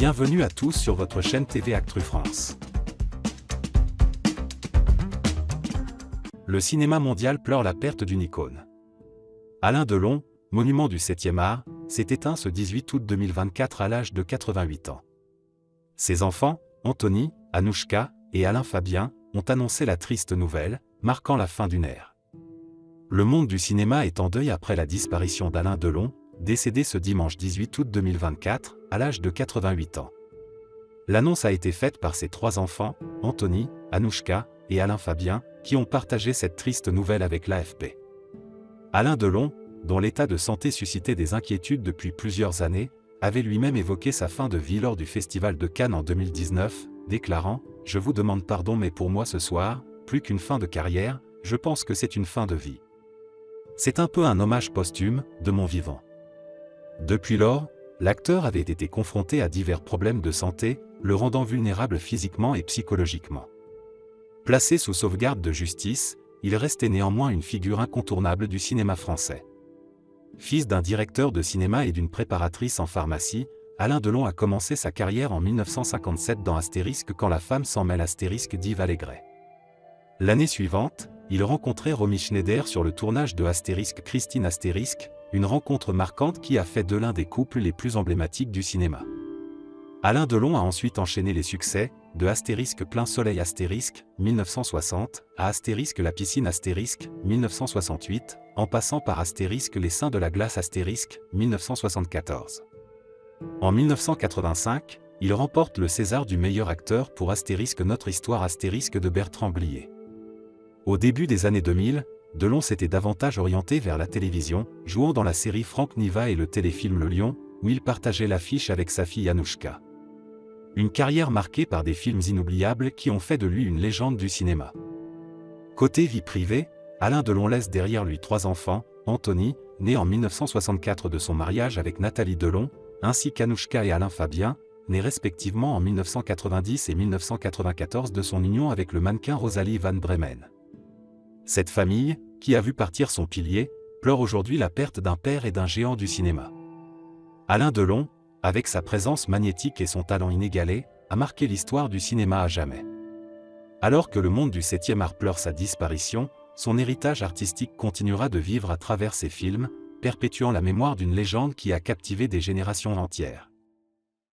Bienvenue à tous sur votre chaîne TV Actu France. Le cinéma mondial pleure la perte d'une icône. Alain Delon, monument du 7e art, s'est éteint ce 18 août 2024 à l'âge de 88 ans. Ses enfants, Anthony, Anouchka et Alain Fabien, ont annoncé la triste nouvelle, marquant la fin d'une ère. Le monde du cinéma est en deuil après la disparition d'Alain Delon, décédé ce dimanche 18 août 2024, à l'âge de 88 ans. L'annonce a été faite par ses trois enfants, Anthony, Anouchka et Alain Fabien, qui ont partagé cette triste nouvelle avec l'AFP. Alain Delon, dont l'état de santé suscitait des inquiétudes depuis plusieurs années, avait lui-même évoqué sa fin de vie lors du Festival de Cannes en 2019, déclarant « Je vous demande pardon mais pour moi ce soir, plus qu'une fin de carrière, je pense que c'est une fin de vie. C'est un peu un hommage posthume, de mon vivant. » Depuis lors, l'acteur avait été confronté à divers problèmes de santé, le rendant vulnérable physiquement et psychologiquement. Placé sous sauvegarde de justice, il restait néanmoins une figure incontournable du cinéma français. Fils d'un directeur de cinéma et d'une préparatrice en pharmacie, Alain Delon a commencé sa carrière en 1957 dans Astérisque quand la femme s'en mêle Astérisque d'Yves Allégret. L'année suivante, il rencontrait Romy Schneider sur le tournage de Astérisque Christine Astérisque, une rencontre marquante qui a fait de l'un des couples les plus emblématiques du cinéma. Alain Delon a ensuite enchaîné les succès, de Astérisque Plein Soleil Astérisque, 1960, à Astérisque La Piscine Astérisque, 1968, en passant par Astérisque Les Seins de la Glace Astérisque, 1974. En 1985, il remporte le César du meilleur acteur pour Astérisque Notre Histoire Astérisque de Bertrand Blier. Au début des années 2000, Delon s'était davantage orienté vers la télévision, jouant dans la série Franck Niva et le téléfilm Le Lion, où il partageait l'affiche avec sa fille Anouchka. Une carrière marquée par des films inoubliables qui ont fait de lui une légende du cinéma. Côté vie privée, Alain Delon laisse derrière lui trois enfants, Anthony, né en 1964 de son mariage avec Nathalie Delon, ainsi qu'Anouchka et Alain Fabien, nés respectivement en 1990 et 1994 de son union avec le mannequin Rosalie Van Bremen. Cette famille, qui a vu partir son pilier, pleure aujourd'hui la perte d'un père et d'un géant du cinéma. Alain Delon, avec sa présence magnétique et son talent inégalé, a marqué l'histoire du cinéma à jamais. Alors que le monde du 7e art pleure sa disparition, son héritage artistique continuera de vivre à travers ses films, perpétuant la mémoire d'une légende qui a captivé des générations entières.